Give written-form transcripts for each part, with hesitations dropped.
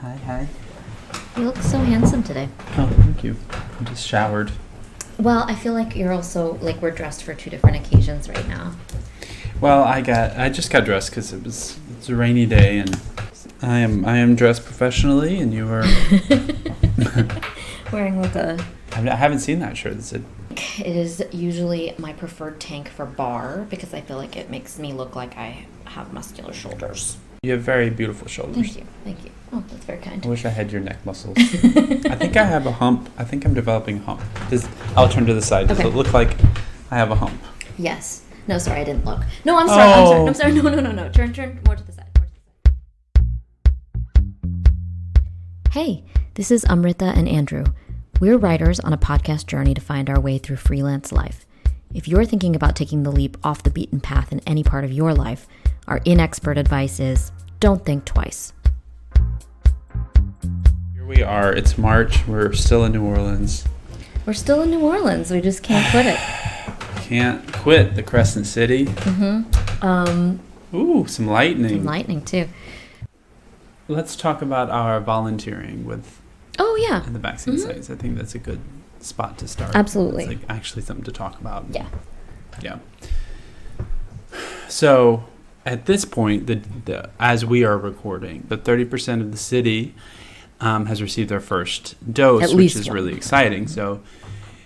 Hi. You look so handsome today. Oh, thank you. I just showered. Well, I feel like you're also, like, we're dressed for two different occasions right now. Well, I just got dressed because it's a rainy day, and I am dressed professionally, and you are Wearing like a... I haven't seen that shirt. It is usually my preferred tank for bar because I feel like it makes me look like I have muscular shoulders. You have very beautiful shoulders. Thank you. Oh, that's very kind. I wish I had your neck muscles. I think I have a hump. I think I'm developing a hump. I'll turn to the side. Does it look like I have a hump? Yes. No, sorry, I didn't look. No, I'm sorry. I'm sorry. No. Turn more to the side. Hey, this is Amrita and Andrew. We're writers on a podcast journey to find our way through freelance life. If you're thinking about taking the leap off the beaten path in any part of your life, our inexpert advice is don't think twice. Here we are. It's March. We're still in New Orleans. We just can't quit it. Can't quit the Crescent City. Ooh, some lightning. Some lightning, too. Let's talk about our volunteering with the vaccine sites. I think that's a good spot to start. Absolutely. It's like actually something to talk about. Yeah. So at this point, as we are recording, the 30% of the city has received their first dose, which is really exciting. So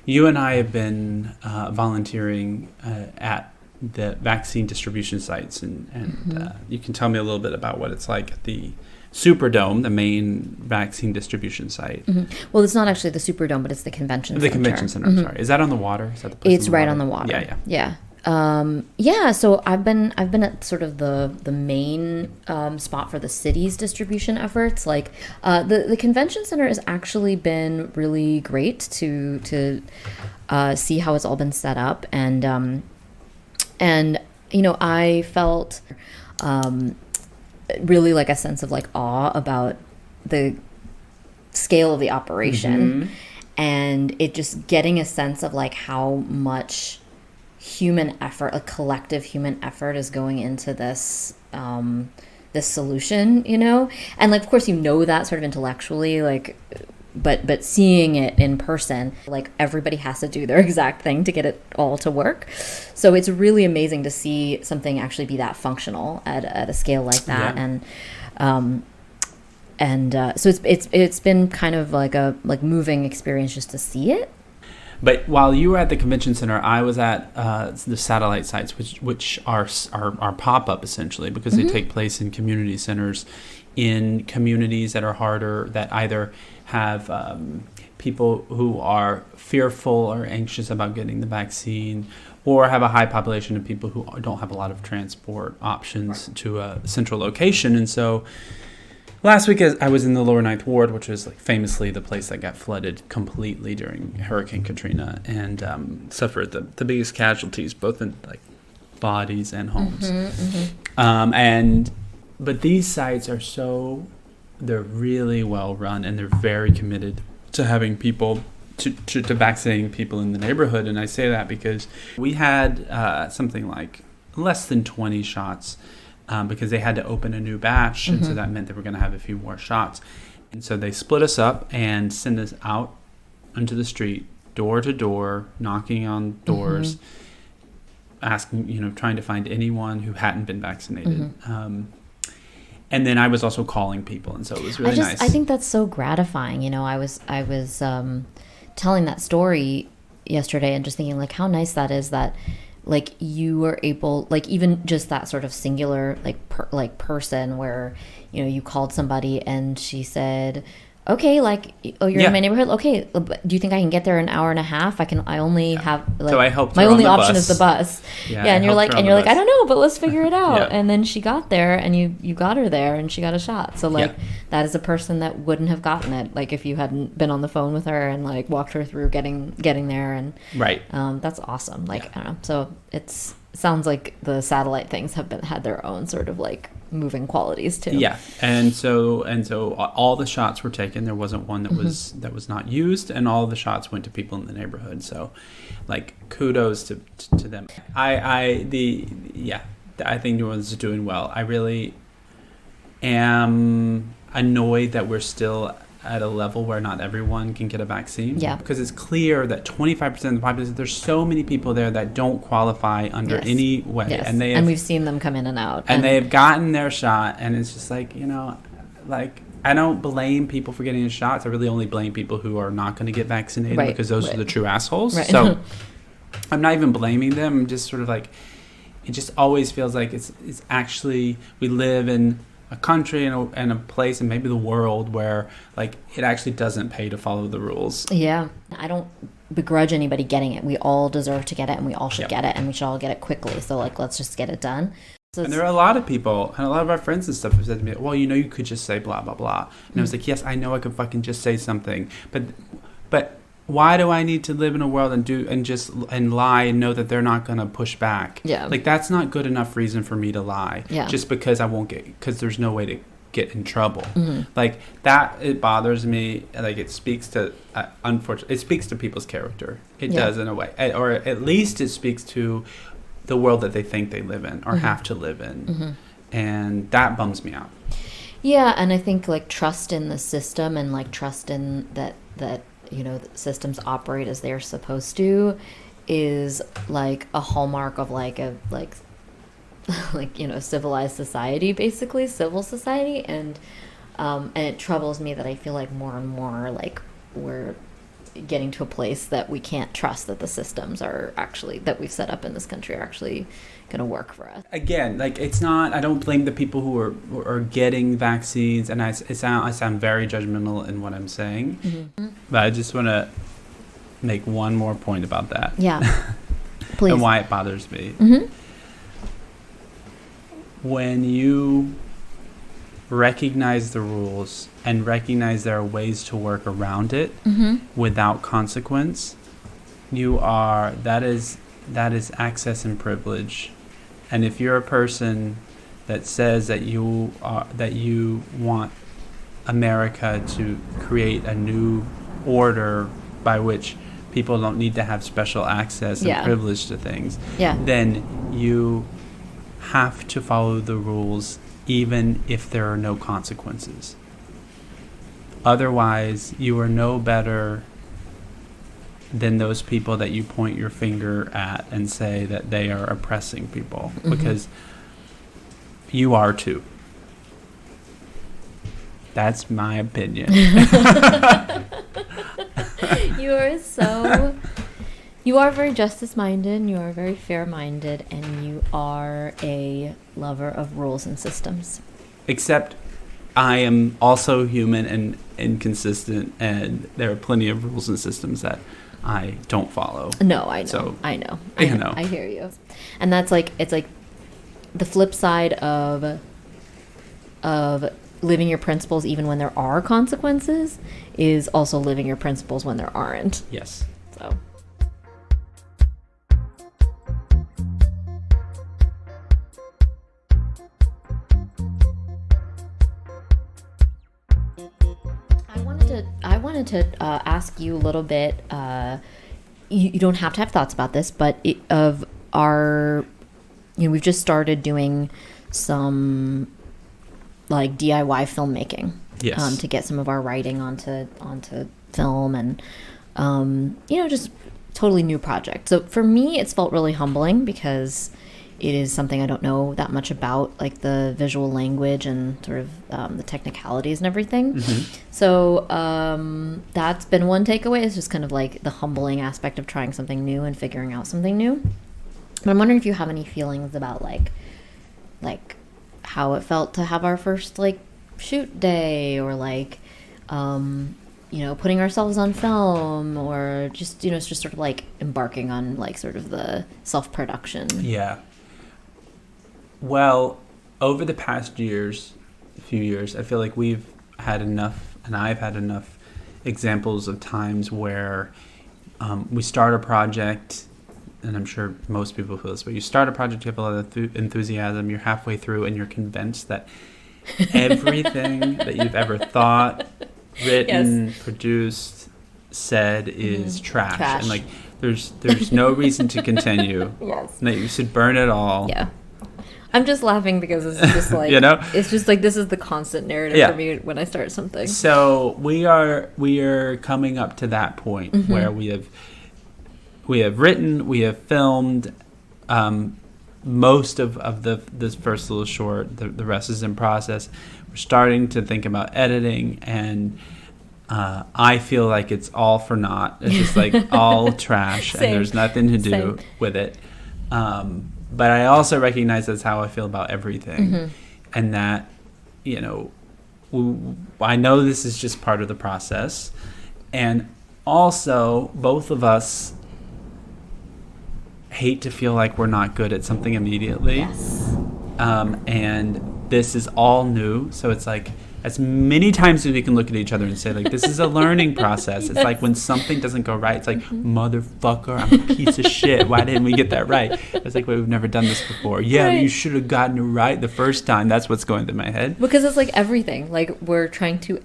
you and I have been volunteering at the vaccine distribution sites, and you can tell me a little bit about what it's like at the Superdome, the main vaccine distribution site. Well, it's not actually the Superdome, but it's the convention center. The convention center, I'm sorry. Is that on the water? Is that the place It's right on the water. Yeah. So I've been at sort of the main spot for the city's distribution efforts. Like the convention center has actually been really great to see how it's all been set up, and I felt really like a sense of like awe about the scale of the operation, and it just getting a sense of like how much human effort, a collective human effort, is going into this this solution, and like of course that sort of intellectually, like but seeing it in person, like everybody has to do their exact thing to get it all to work. So it's really amazing to see something actually be that functional at a scale like that. So it's been kind of like a moving experience just to see it. But while you were at the convention center, I was at the satellite sites, which are pop-up essentially, because they take place in community centers, in communities that are harder, that either have people who are fearful or anxious about getting the vaccine, or have a high population of people who don't have a lot of transport options to a central location. And so last week I was in the lower Ninth Ward, which is like famously the place that got flooded completely during Hurricane Katrina, and suffered the biggest casualties, both in like bodies and homes. But these sites are they're really well run, and they're very committed to having people to vaccinating people in the neighborhood. And I say that because we had something like less than 20 shots. Because they had to open a new batch, and so that meant they were going to have a few more shots. And so they split us up and sent us out onto the street, door to door, knocking on doors, asking, trying to find anyone who hadn't been vaccinated. And then I was also calling people, and so it was really nice. I think that's so gratifying. I was telling that story yesterday and just thinking like how nice that is that like you were able, like even just that sort of singular person where you called somebody and she said, okay, like, oh, you're in my neighborhood, okay, do you think I can get there in an hour and a half? I only have like, so I helped my her only on the option bus. is the bus. And you're like I don't know, but let's figure it out. And then she got there, and you got her there, and she got a shot. So like that is a person that wouldn't have gotten it like if you hadn't been on the phone with her and like walked her through getting there. And that's awesome. Like I don't know, so it sounds like the satellite things have had their own sort of like moving qualities too. And so all the shots were taken. There wasn't one that was not used, and all the shots went to people in the neighborhood. So like kudos to them. I think New Orleans is doing well. I really am annoyed that we're still at a level where not everyone can get a vaccine. Yeah. Because it's clear that 25% of the population, there's so many people there that don't qualify under any way. Yes. And we've seen them come in and out. And they have gotten their shot, and it's just like, you know, like, I don't blame people for getting the shots. I really only blame people who are not going to get vaccinated because those are the true assholes. Right. So I'm not even blaming them. I'm just sort of like, it just always feels like it's actually, we live in a country and a place and maybe the world where like it actually doesn't pay to follow the rules. Yeah. I don't begrudge anybody getting it. We all deserve to get it, and we all should get it, and we should all get it quickly. So like, let's just get it done. So and there are a lot of people and a lot of our friends and stuff have said to me, well, you know, you could just say blah, blah, blah. And I was like, yes, I know I could fucking just say something. But why do I need to live in a world and lie and know that they're not going to push back? Yeah. Like, that's not good enough reason for me to lie. Yeah. Just because because there's no way to get in trouble. Mm-hmm. Like, that, it bothers me. Like, it speaks to, unfortunately, it speaks to people's character. It does in a way. Or at least it speaks to the world that they think they live in or have to live in. Mm-hmm. And that bums me out. Yeah, and I think, like, trust in the system and, like, trust in that you know, systems operate as they're supposed to is like a hallmark of like you know, civilized society, basically civil society. And it troubles me that I feel like more and more like we're getting to a place that we can't trust that the systems are actually that we've set up in this country are actually going to work for us. Again, like, it's not, I don't blame the people who are getting vaccines, and I sound very judgmental in what I'm saying. Mm-hmm. But I just want to make one more point about that. Yeah. Please. And why it bothers me. Mm-hmm. When you recognize the rules and recognize there are ways to work around it without consequence, that is access and privilege. And if you're a person that says that you want America to create a new order by which people don't need to have special access and privilege to things, then you have to follow the rules even if there are no consequences. Otherwise, you are no better than those people that you point your finger at and say that they are oppressing people, because you are too. That's my opinion. You are very justice-minded, you are very fair-minded, and you are a lover of rules and systems. Except I am also human and inconsistent, and there are plenty of rules and systems that I don't follow. No, I know. So, I know. I hear you. And that's like, it's like the flip side of living your principles even when there are consequences is also living your principles when there aren't. Yes. So. I wanted to ask you a little bit. You don't have to have thoughts about this, but we've just started doing some like DIY filmmaking. Yes. To get some of our writing onto film, and just totally new project. So for me, it's felt really humbling because it is something I don't know that much about, like the visual language and sort of the technicalities and everything. Mm-hmm. So that's been one takeaway. It's just kind of like the humbling aspect of trying something new and figuring out something new. But I'm wondering if you have any feelings about like how it felt to have our first like shoot day, or like putting ourselves on film, or just it's just sort of like embarking on like sort of the self-production. Yeah. Well, over the past few years, I feel like we've had enough, and I've had enough examples of times where we start a project, and I'm sure most people feel this, but you start a project, you have a lot of enthusiasm, you're halfway through, and you're convinced that everything that you've ever thought, written, produced, said is trash. And like there's no reason to continue. Yes. And that you should burn it all. Yeah. I'm just laughing because it's just like, it's just like, this is the constant narrative for me when I start something. So we are coming up to that point where we have written, we have filmed most of this first little short. The rest is in process. We're starting to think about editing, and I feel like it's all for naught. It's just like all trash, and there's nothing to do with it. But I also recognize that's how I feel about everything, and that, I know this is just part of the process, and also both of us hate to feel like we're not good at something immediately. Yes. And this is all new, so it's like as many times as we can look at each other and say, like, this is a learning process. It's like when something doesn't go right, it's like, motherfucker, I'm a piece of shit. Why didn't we get that right? It's like, we've never done this before. Yeah, you should have gotten it right the first time. That's what's going through my head. Because it's like everything. Like, we're trying to,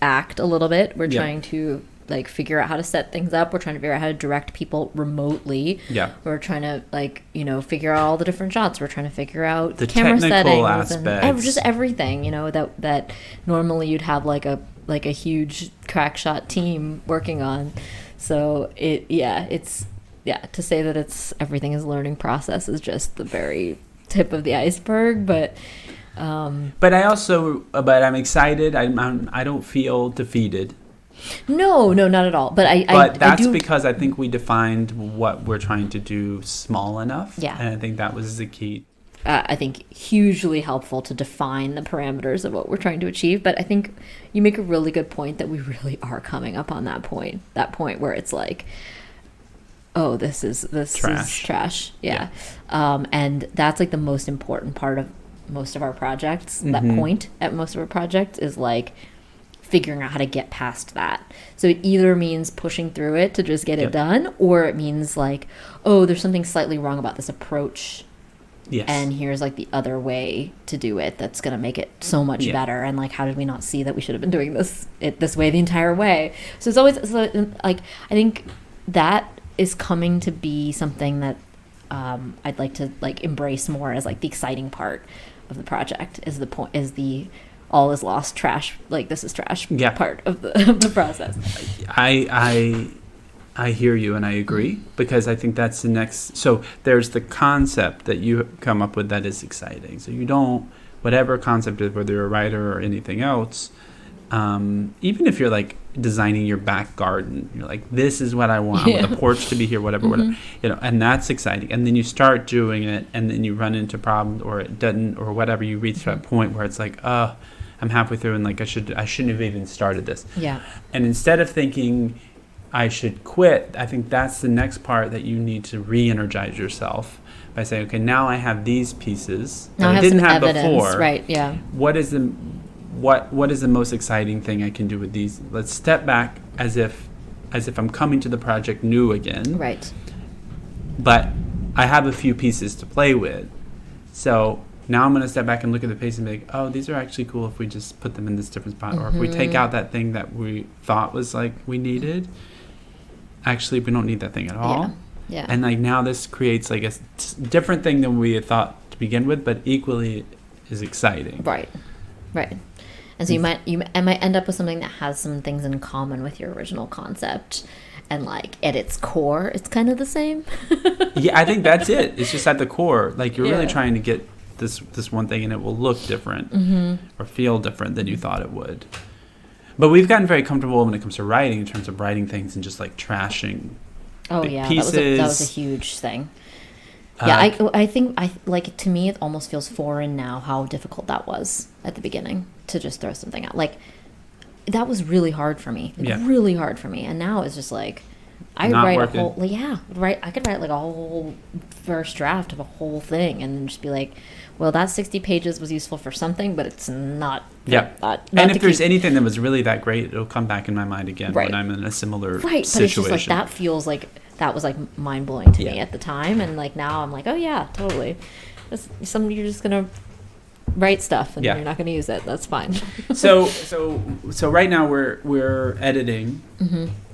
act a little bit. We're trying to, figure out how to set things up. We're trying to figure out how to direct people remotely. Yeah. We're trying to, figure out all the different shots. We're trying to figure out the camera technical settings aspects. and just everything, that normally you'd have like a huge crack shot team working on. So to say that everything is a learning process is just the very tip of the iceberg, but I'm excited. I don't feel defeated. No, not at all. But that's because I think we defined what we're trying to do small enough. Yeah. And I think that was the key. I think hugely helpful to define the parameters of what we're trying to achieve. But I think you make a really good point that we really are coming up on that point where it's like, oh, this is trash. Yeah. And that's like the most important part of most of our projects. That point at most of our projects is like figuring out how to get past that. So it either means pushing through it to just get it done, or it means like, oh, there's something slightly wrong about this approach. Yes. And here's like the other way to do it that's going to make it so much better. And like, how did we not see that we should have been doing this way the entire way? So it's always like, I think that is coming to be something that I'd like to like embrace more as like the exciting part of the project is the all is lost trash, like this is trash part of the process. I hear you and I agree, because I think that's the next. So there's the concept that you come up with that is exciting. So you don't, whatever concept is, whether you're a writer or anything else, even if you're like designing your back garden, you're like, this is what I want. I want the porch to be here, whatever, and that's exciting. And then you start doing it, and then you run into problems, or it doesn't, or whatever. You reach that point where it's like, I'm halfway through, and like I shouldn't have even started this. Yeah. And instead of thinking I should quit, I think that's the next part that you need to re-energize yourself by saying, okay, now I have these pieces that I didn't have before. Right. Yeah. What is the most exciting thing I can do with these? Let's step back as if I'm coming to the project new again. Right. But I have a few pieces to play with. So now I'm going to step back and look at the piece and be like, oh, these are actually cool if we just put them in this different spot. Or if we take out that thing that we thought was like we needed, actually we don't need that thing at all. Yeah. And like now this creates like a different thing than we had thought to begin with, but equally is exciting. Right. And so you might end up with something that has some things in common with your original concept, and like at its core, it's kind of the same. Yeah, I think that's it. It's just at the core, like you're really trying to get this one thing, and it will look different or feel different than you thought it would. But we've gotten very comfortable when it comes to writing, in terms of writing things and just like trashing. Oh yeah, pieces. That was a huge thing. Yeah, I think to me it almost feels foreign now how difficult that was at the beginning to just throw something out. Like that was really hard for me, really hard for me. And now it's just like I could write I could write like a whole first draft of a whole thing and then just be like, well, that 60 pages was useful for something, but it's not. And if there's anything that was really that great, it'll come back in my mind again when I'm in a similar situation. But it's just like that feels like that was like mind blowing to me at the time, and like now I'm like, oh yeah, totally. You're just gonna write stuff and you're not gonna use it. That's fine. So right now we're editing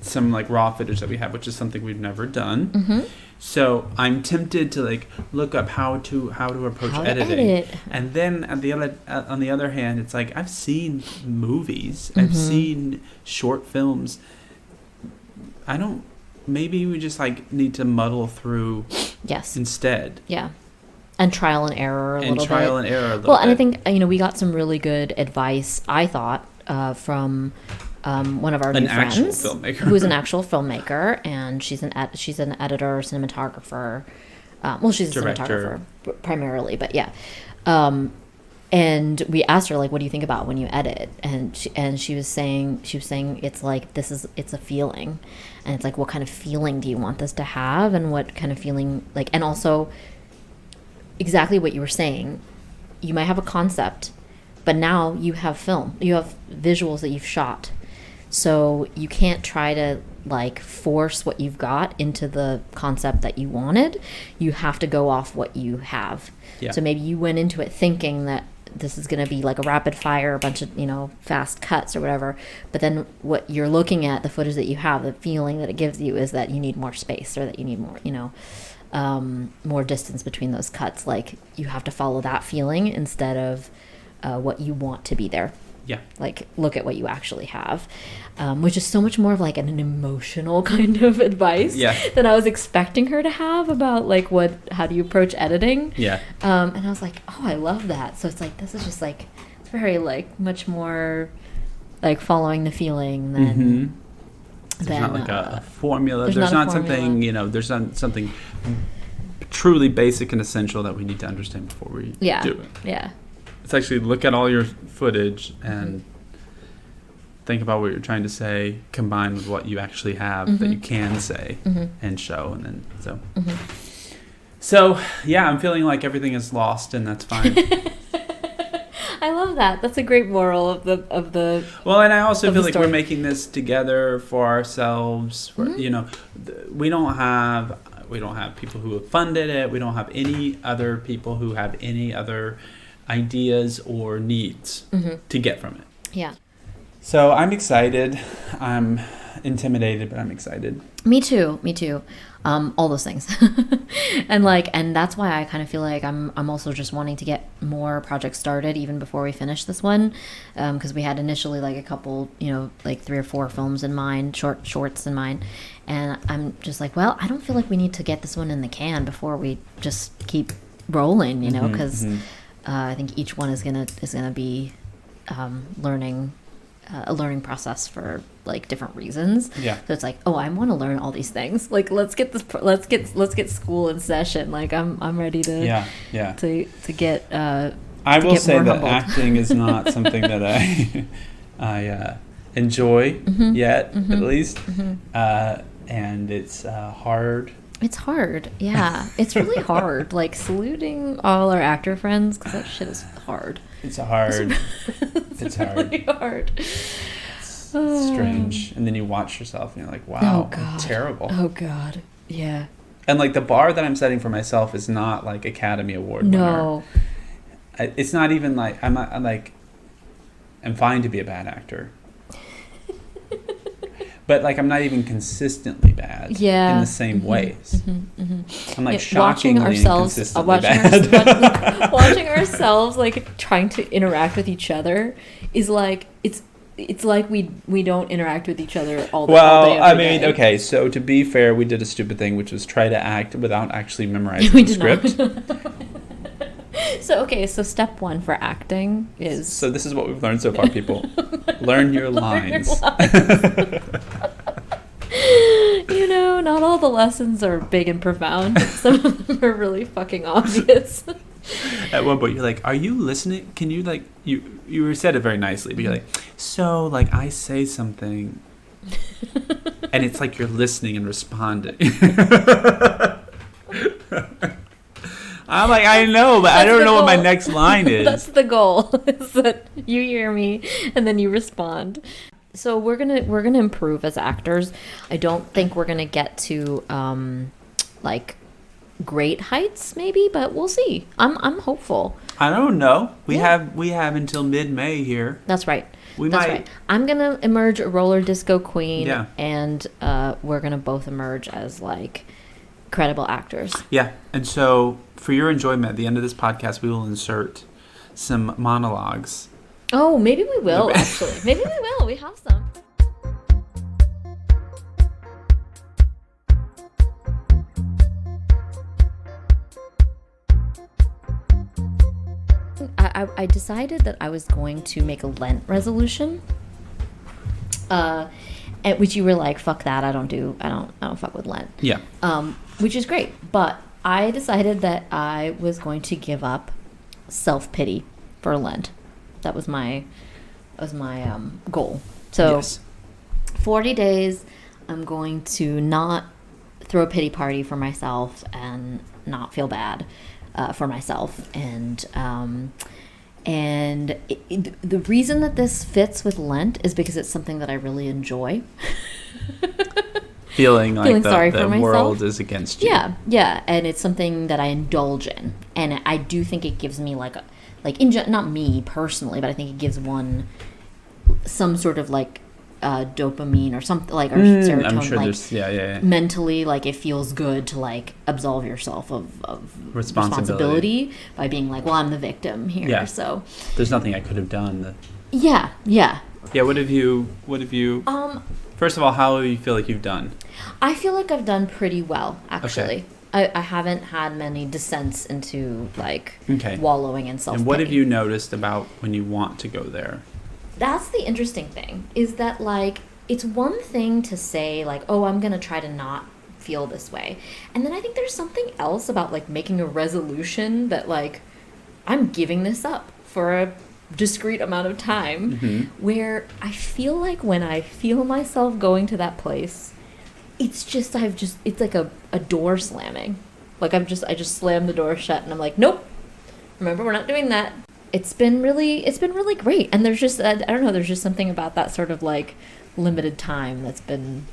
some like raw footage that we have, which is something we've never done. So I'm tempted to like look up how to approach editing, and then on the other hand, it's like I've seen movies, I've seen short films. Maybe we just like need to muddle through. Yes. Instead. Yeah. And trial and error a little bit. Well, and I think we got some really good advice. I thought from one of our new friends, who's an actual filmmaker, and she's an editor, cinematographer. She's a cinematographer primarily, but yeah. And we asked her, like, what do you think about when you edit? And she was saying it's like it's a feeling, and it's like, what kind of feeling do you want this to have, and what kind of feeling, like, and also exactly what you were saying. You might have a concept, but now you have film, you have visuals that you've shot, so you can't try to like force what you've got into the concept that you wanted. You have to go off what you have. Yeah. So maybe you went into it thinking that this is going to be like a rapid fire, a bunch of, fast cuts or whatever. But then what you're looking at, the footage that you have, the feeling that it gives you is that you need more space, or that you need more, more distance between those cuts. Like, you have to follow that feeling instead of what you want to be there. Yeah. Like, look at what you actually have, which is so much more of like an emotional kind of advice than I was expecting her to have about like how do you approach editing. Yeah. And I was like, oh, I love that. So it's like, this is just like, it's very like much more like following the feeling than. There's not like a formula. There's not something, there's not something truly basic and essential that we need to understand before we do it. Yeah. It's actually look at all your footage and think about what you're trying to say, combined with what you actually have that you can say and show, and then so yeah, I'm feeling like everything is lost, and that's fine. I love that. That's a great moral of the. Well, and I also feel like we're making this together for ourselves. We don't have people who have funded it. We don't have any other people who have any other ideas or needs to get from it. Yeah. So I'm excited. I'm intimidated, but I'm excited. Me too. All those things. and that's why I kind of feel like I'm also just wanting to get more projects started even before we finish this one. Because we had initially like a couple, like 3 or 4 films in mind, shorts in mind. And I'm just like, well, I don't feel like we need to get this one in the can before we just keep rolling, because I think each one is gonna be a learning process for like different reasons. Yeah. So it's like, oh, I want to learn all these things. Like, let's get school in session. Like, I'm ready to to get. I will say that acting is not something that I enjoy yet, at least, and it's hard. It's hard, yeah. It's really hard. Like, saluting all our actor friends, because that shit is hard. It's hard. It's really hard. It's strange. And then you watch yourself and you're like, wow, I'm terrible. Oh, God. Yeah. And, like, the bar that I'm setting for myself is not, like, Academy Award winner. It's not even, like, I'm fine to be a bad actor. But, like, I'm not even consistently bad in the same ways. I'm, like, shockingly inconsistently bad. Watching ourselves, like, trying to interact with each other is, like, it's like we don't interact with each other all the day. I mean, okay, so to be fair, we did a stupid thing, which was try to act without actually memorizing the script. So step 1 for acting is... So this is what we've learned so far, people. Learn your lines. Not all the lessons are big and profound. Some of them are really fucking obvious. At one point, you're like, are you listening? Can you, like... You said it very nicely, but you're like, so, like, I say something, and it's like you're listening and responding. I'm like, I know, but I don't know what my next line is. That's the goal, is that you hear me and then you respond. So we're gonna improve as actors. I don't think we're gonna get to like great heights, maybe, but we'll see. I'm hopeful. I don't know. We have until mid-May here. That's right. That's right. I'm gonna emerge a roller disco queen, and we're gonna both emerge as like credible actors. Yeah. And so for your enjoyment, at the end of this podcast, we will insert some monologues. Oh, maybe we will, actually. Maybe we will. We have some. I decided that I was going to make a Lent resolution, at which you were like, "Fuck that! I don't fuck with Lent." Yeah. Which is great, but I decided that I was going to give up self-pity for Lent. That was my goal. So, yes. 40 days, I'm going to not throw a pity party for myself and not feel bad for myself. And the reason that this fits with Lent is because it's something that I really enjoy. Feeling like sorry the for myself. world is against you. Yeah, and it's something that I indulge in, and I do think it gives me not me personally, but I think it gives one some sort of dopamine or something, or serotonin. I'm sure there's mentally, it feels good to absolve yourself of responsibility by being well, I'm the victim here. Yeah. So there's nothing I could have done. Yeah. What have you? First of all, how do you feel like you've done? I feel like I've done pretty well, actually. Okay. I haven't had many descents into okay. wallowing in self-pity. And what have you noticed about when you want to go there? That's the interesting thing, is that it's one thing to say oh, I'm going to try to not feel this way. And then I think there's something else about making a resolution that I'm giving this up for a discrete amount of time, where I feel when I feel myself going to that place, it's like a door slamming. I just slammed the door shut and I'm nope, remember, we're not doing that. It's been really great. And there's just, I don't know, there's just something about that sort of limited time that's been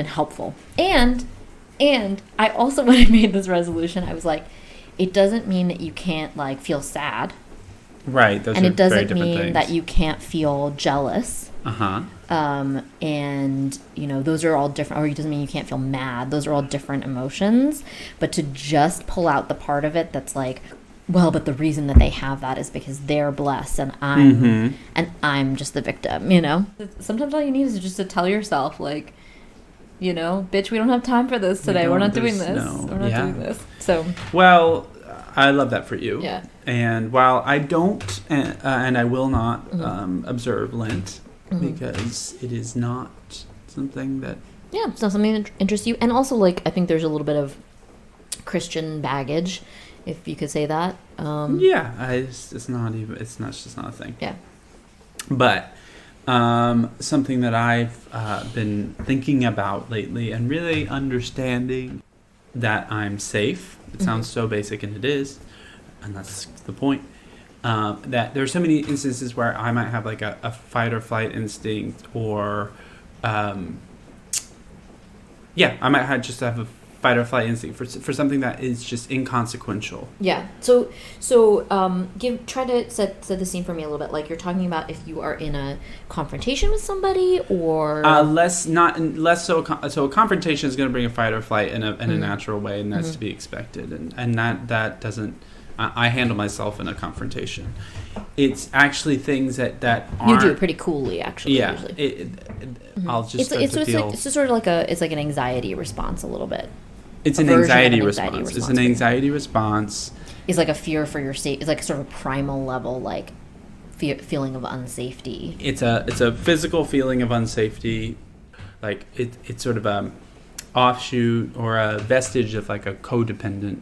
helpful. And I also, when I made this resolution, I was it doesn't mean that you can't feel sad. Right. Those and are it doesn't very different mean things. that you can't feel jealous. And those are all different, or it doesn't mean you can't feel mad. Those are all different emotions. But to just pull out the part of it that's well, but the reason that they have that is because they're blessed and I'm just the victim, Sometimes all you need is just to tell yourself, bitch, we don't have time for this today. We're not doing this. We're not doing this. So, well, I love that for you. Yeah. And while I don't, and I will not observe Lent, because it is not something that... Yeah, it's not something that interests you. And also, I think there's a little bit of Christian baggage, if you could say that. It's just not a thing. Yeah. But something that I've been thinking about lately and really understanding that I'm safe. It sounds so basic, and it is, and that's the point. That there are so many instances where I might have a fight or flight instinct, or I might just have a fight or flight instinct for something that is just inconsequential. Yeah. So try to set the scene for me a little bit. You're talking about if you are in a confrontation with somebody, or less so. So a confrontation is going to bring a fight or flight in a natural way, and that's to be expected. And that doesn't. I handle myself in a confrontation. It's actually things that aren't... You do it pretty coolly, actually. Yeah. Usually. I'll just feel... It's sort of it's an anxiety response a little bit. It's an anxiety response. It's an anxiety response. It's a fear for your safety. It's sort of a primal level, feeling of unsafety. It's a physical feeling of unsafety. It's sort of a offshoot or a vestige of a codependent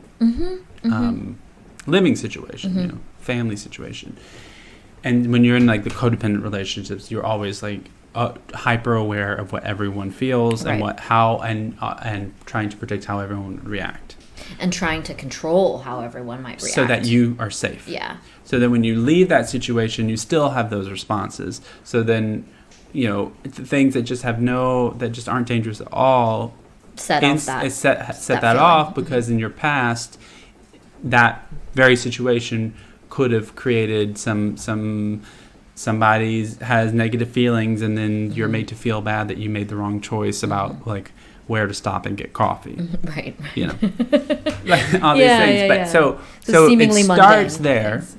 living situation, family situation. And when you're in the codependent relationships, you're always hyper aware of what everyone feels, right. and trying to predict how everyone would react, and trying to control how everyone might react, so that you are safe. Yeah. So then when you leave that situation, you still have those responses. So then, things that just aren't dangerous at all. Set that off, because in your past, that very situation could have created somebody has negative feelings, and then you're made to feel bad that you made the wrong choice about where to stop and get coffee. Right. You know, like all these things. But so it starts there, yes.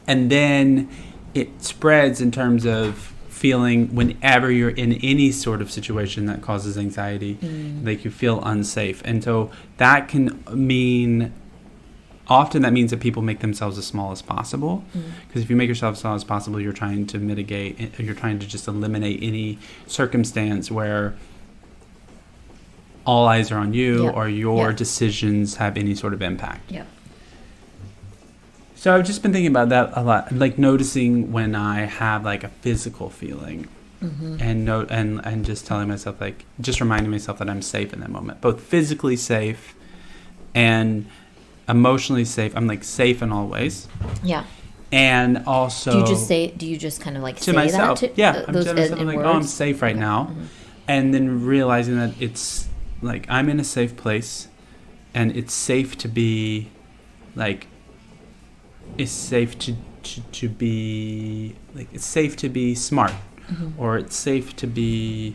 And then it spreads in terms of feeling whenever you're in any sort of situation that causes anxiety, like you feel unsafe. And so that can mean, often that means that people make themselves as small as possible. Because if you make yourself as small as possible, you're trying to mitigate, you're trying to just eliminate any circumstance where all eyes are on you or your decisions have any sort of impact. Yeah. So I've just been thinking about that a lot, like noticing when I have like a physical feeling, and just telling myself, like, just reminding myself that I'm safe in that moment, both physically safe and emotionally safe. I'm like safe in all ways. Yeah. And also, do you just kind of like say myself, that to I'm telling myself, like, oh, I'm safe right now, and then realizing that it's like I'm in a safe place, and it's safe to be like. It's safe to be like, it's safe to be smart, or it's safe to be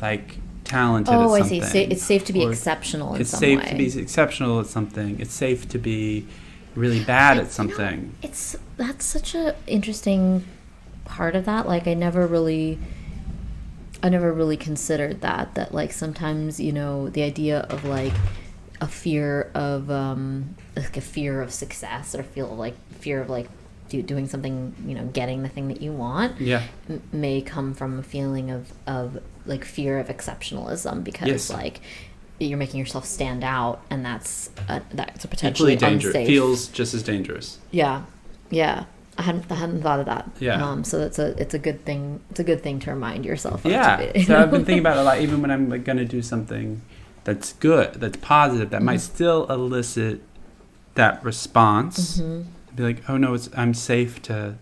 like talented at something. I see. It's safe to be exceptional in some way. It's safe to be exceptional at something. It's safe to be really bad at something. That's such a interesting part of that. Like I never really considered that like sometimes, you know, the idea of like a fear of like a fear of success, or fear of like doing something, you know, getting the thing that you want, may come from a feeling of like fear of exceptionalism, because like you're making yourself stand out, and that's a potentially unsafe. Feels just as dangerous. Yeah. I hadn't thought of that. Yeah. So it's a good thing. It's a good thing to remind yourself of. Yeah. So I've been thinking about it a lot, even when I'm like going to do something that's good, that's positive, that might still elicit that response. Be like, oh no, I'm safe to.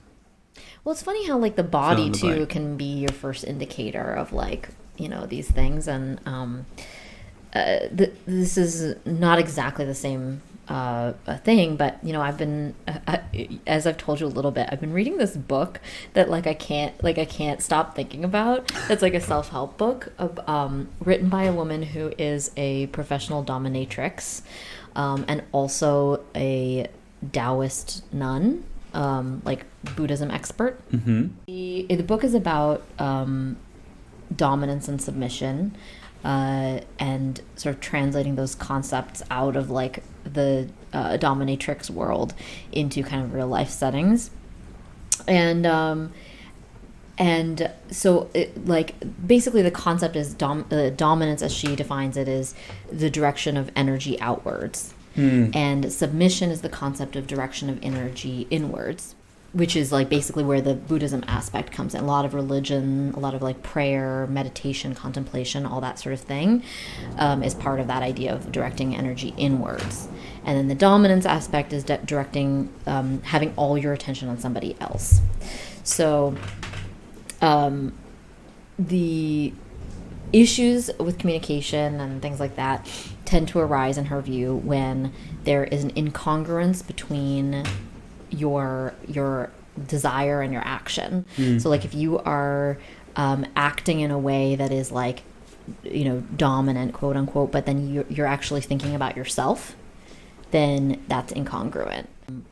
Well, it's funny how like the body too can be your first indicator of like, you know, these things, and this is not exactly the same thing, but you know, I've been as I've told you a little bit, I've been reading this book that like I can't stop thinking about. It's like a self-help book written by a woman who is a professional dominatrix, and also a Taoist nun, like Buddhism expert. The book is about dominance and submission, and sort of translating those concepts out of like the dominatrix world into kind of real life settings, and so like basically the concept is dominance, as she defines it, is the direction of energy outwards, and submission is the concept of direction of energy inwards, which is like basically where the Buddhism aspect comes in. A lot of religion, a lot of like prayer, meditation, contemplation, all that sort of thing is part of that idea of directing energy inwards. And then the dominance aspect is directing, having all your attention on somebody else. So the issues with communication and things like that tend to arise, in her view, when there is an incongruence between your desire and your action. So like if you are acting in a way that is like, you know, dominant, quote unquote, but then you're actually thinking about yourself, then that's incongruent.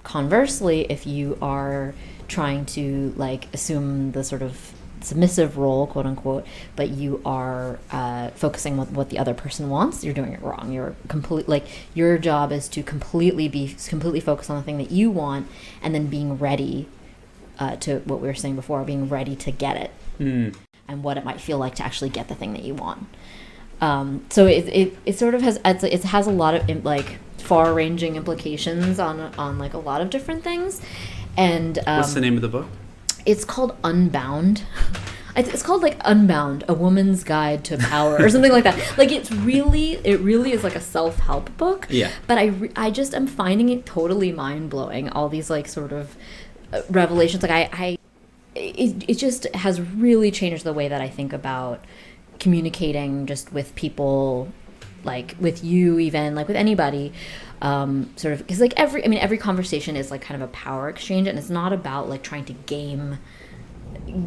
Conversely, if you are trying to like assume the sort of submissive role, quote unquote, but you are focusing on what the other person wants, you're doing it wrong. You're your job is to completely focused on the thing that you want, and then being ready to what we were saying before, being ready to get it, and what it might feel like to actually get the thing that you want. So it sort of has a lot of like far-ranging implications on like a lot of different things. And what's the name of the book? It's called Unbound. It's called like Unbound, A Woman's Guide to Power, or something like that. Like it really is like a self-help book. Yeah. But I just am finding it totally mind-blowing. All these like sort of revelations. Like it just has really changed the way that I think about communicating just with people, like with you, even like with anybody. Sort of, because like every conversation is like kind of a power exchange, and it's not about like trying to game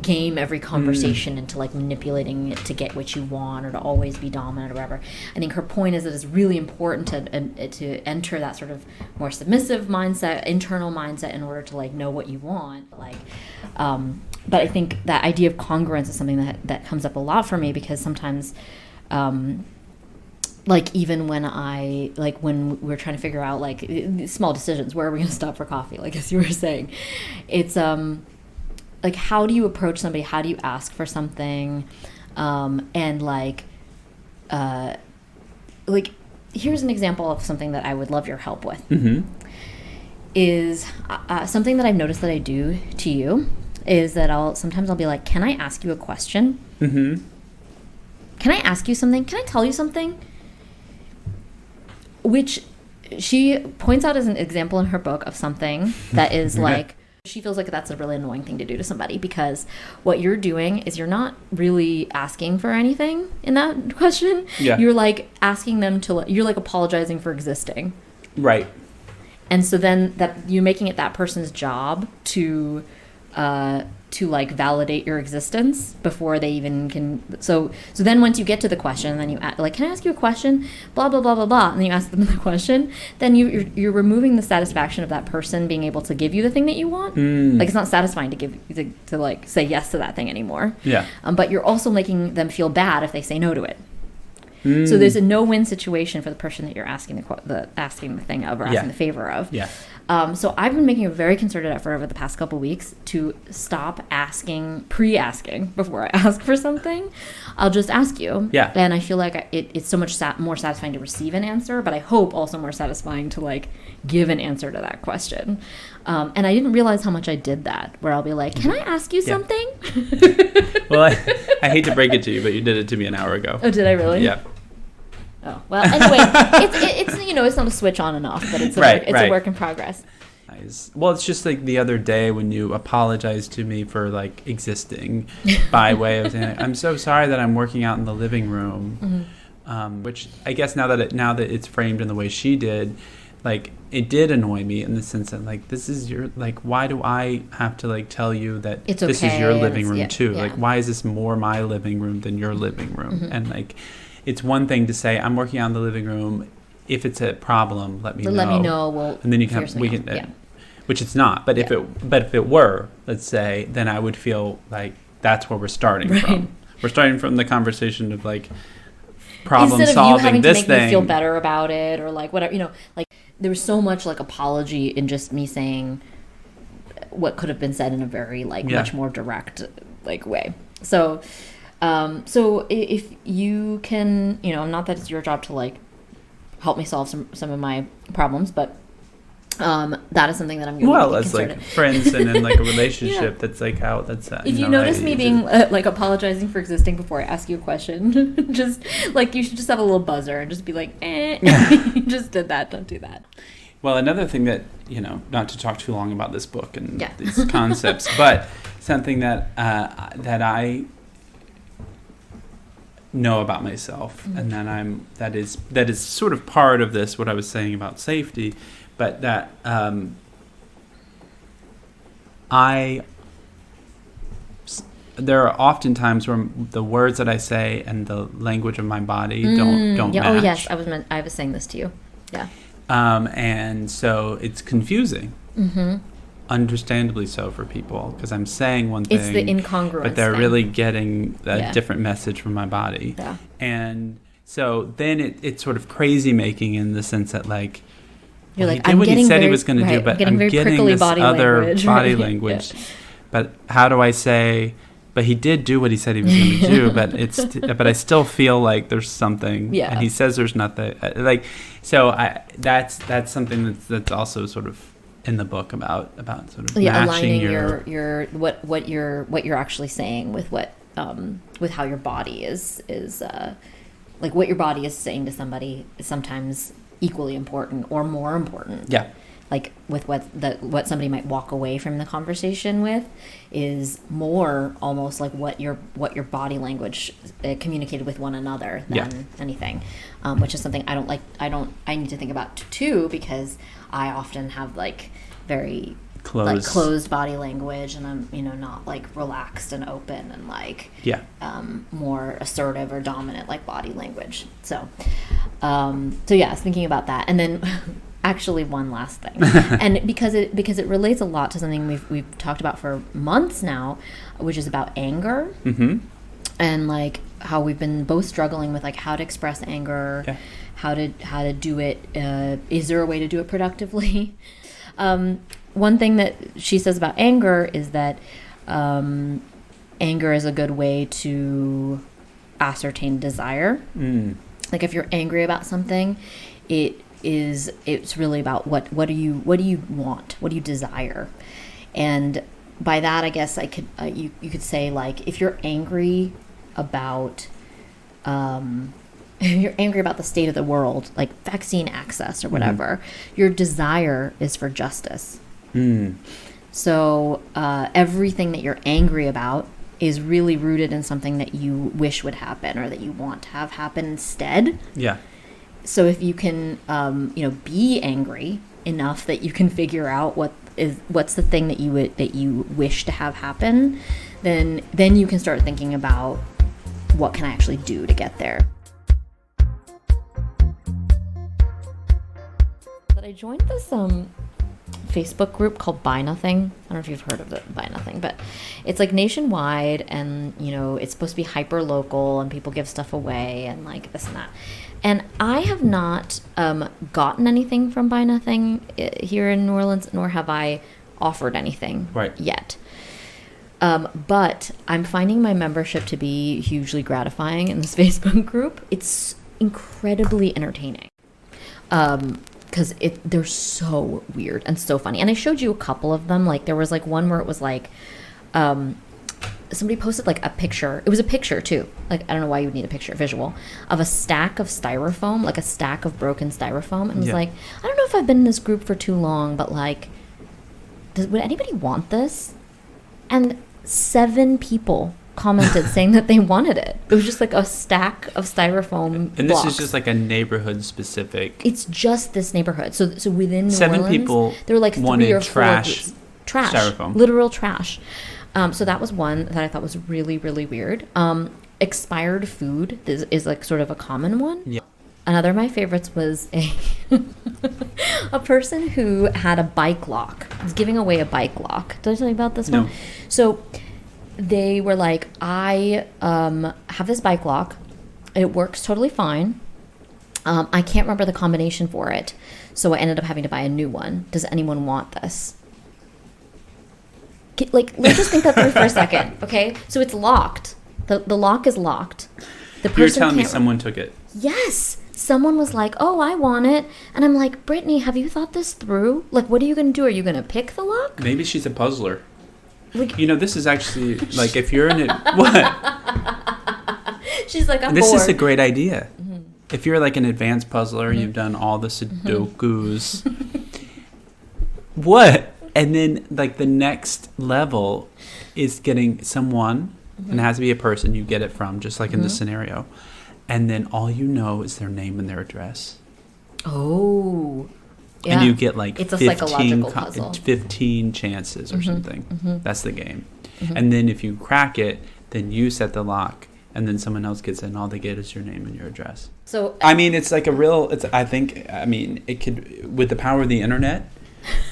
game every conversation into like manipulating it to get what you want or to always be dominant or whatever. I think her point is that it's really important to enter that sort of more submissive mindset, internal mindset, in order to like know what you want. But I think that idea of congruence is something that comes up a lot for me, because sometimes like even when when we're trying to figure out like small decisions, where are we going to stop for coffee, like as you were saying, it's like, how do you approach somebody? How do you ask for something? And here's an example of something that I would love your help with. Is something that I've noticed that I do to you is that sometimes I'll be like, can I ask you a question? Can I ask you something? Can I tell you something? Which she points out as an example in her book of something that is like, she feels like that's a really annoying thing to do to somebody, because what you're doing is you're not really asking for anything in that question. Yeah. You're like asking them you're like apologizing for existing. Right. And so then that you're making it that person's job to like validate your existence before they even can. So then once you get to the question, then you like, can I ask you a question? Blah blah blah blah blah, and then you ask them the question. Then you're removing the satisfaction of that person being able to give you the thing that you want. Like, it's not satisfying to like say yes to that thing anymore. Yeah. But you're also making them feel bad if they say no to it. So there's a no-win situation for the person that you're asking the thing of, or asking the favor of. Yeah. So I've been making a very concerted effort over the past couple weeks to stop pre-asking before I ask for something. I'll just ask you. Yeah. And I feel like it's so much more satisfying to receive an answer, but I hope also more satisfying to like give an answer to that question. And I didn't realize how much I did that, where I'll be like, can I ask you something? Well, I hate to break it to you, but you did it to me an hour ago. Oh, did I really? Yeah. Oh, well, anyway, it's not a switch on and off, but it's a work in progress. Nice. Well, it's just like the other day when you apologized to me for like existing by way of saying, I'm so sorry that I'm working out in the living room, which I guess now that it's framed in the way she did, like it did annoy me in the sense that like, this is your, like, why do I have to like tell you that it's okay, this is your living room too? Yeah. Like, why is this more my living room than your living room? And like, it's one thing to say, I'm working out in the living room. If it's a problem, let me know. Let me know. And then you can, which it's not. But if it were, let's say, then I would feel like that's where we're starting from. We're starting from the conversation of like problem instead solving of you having this to make thing. Me feel better about it, or like whatever, like there was so much like apology in just me saying what could have been said in a very like much more direct like way. So if you can, not that it's your job to like help me solve some of my problems, but that is something that I'm really as like friends and in like a relationship, that's like how that's if you notice me being like apologizing for existing before I ask you a question, just like you should just have a little buzzer and just be like, you just did that, don't do that. Well, another thing that, not to talk too long about this book and these concepts, but something that I know about myself, and that is sort of part of this, what I was saying about safety, but that there are often times where the words that I say and the language of my body don't match. Oh yes, I was saying this to you. Yeah. And so it's confusing. Understandably so for people, because I'm saying one thing, it's the incongruence, but they're really getting a different message from my body. Yeah. And so then it's sort of crazy making in the sense that like, you're like, he did what he said he was going to do, but I'm getting this other body language. But how do I say, but he did do what he said he was going to do, but I still feel like there's something, and he says there's nothing, like, so that's something that's also sort of in the book about sort of matching aligning your what you're actually saying with with how your body is like what your body is saying to somebody is sometimes equally important or more important. Yeah. Like with what somebody might walk away from the conversation with is more almost like what your body language communicated with one another than anything, which is something I need to think about too, because I often have like very closed body language, and I'm not like relaxed and open and like more assertive or dominant like body language. So yeah, I was thinking about that, and then actually one last thing, and because it relates a lot to something we've talked about for months now, which is about anger, and like how we've been both struggling with like how to express anger, how to do it. Is there a way to do it productively? One thing that she says about anger is that anger is a good way to ascertain desire. Like if you're angry about something, it's really about what do you want? What do you desire? And by that, I guess I could you could say like if you're angry about if you're angry about the state of the world, like vaccine access or whatever, your desire is for justice. So everything that you're angry about is really rooted in something that you wish would happen or that you want to have happen instead. Yeah. So if you can, be angry enough that you can figure out what's the thing that you wish to have happen, then you can start thinking about what can I actually do to get there. But I joined this Facebook group called Buy Nothing. I don't know if you've heard of it, Buy Nothing, but it's like nationwide, and it's supposed to be hyper local, and people give stuff away and like this and that. And I have not gotten anything from Buy Nothing here in New Orleans, nor have I offered anything yet. But I'm finding my membership to be hugely gratifying in this Facebook group. It's incredibly entertaining. Because they're so weird and so funny. And I showed you a couple of them. Like there was like one where it was like somebody posted like a picture. It was a picture too. Like I don't know why you would need a picture, visual, of a stack of styrofoam, like a stack of broken styrofoam. And it was like, I don't know if I've been in this group for too long, but like, would anybody want this? And 7 people commented saying that they wanted it. It was just like a stack of styrofoam and blocks. This is just like a neighborhood specific. It's just this neighborhood. So within New 7 Orleans, people there were like 3 or 4 trash styrofoam, literal trash. So that was one that I thought was really, really weird. Expired food is like sort of a common one. Yeah. Another of my favorites was a person who had a bike lock. Was giving away a bike lock. Did I tell you about this one? So they were like, I have this bike lock. It works totally fine. I can't remember the combination for it. So I ended up having to buy a new one. Does anyone want this? Like, let's just think that through for a second, okay? So it's locked. The lock is locked. The person You're telling me someone took it. Yes. Someone was like, oh, I want it. And I'm like, Brittany, have you thought this through? Like, what are you going to do? Are you going to pick the lock? Maybe she's a puzzler. Like, this is actually, like, if you're in it, what? She's like, I'm bored. This is a great idea. Mm-hmm. If you're like an advanced puzzler, you've done all the Sudokus. What? And then, like, the next level is getting someone, and it has to be a person you get it from, just like in the scenario. And then all you know is their name and their address. Oh. Yeah. And you get, like, it's a psychological puzzle. 15 chances or something. That's the game. And then if you crack it, then you set the lock, and then someone else gets it, and all they get is your name and your address. So I mean, it's like a real, it could, with the power of the internet,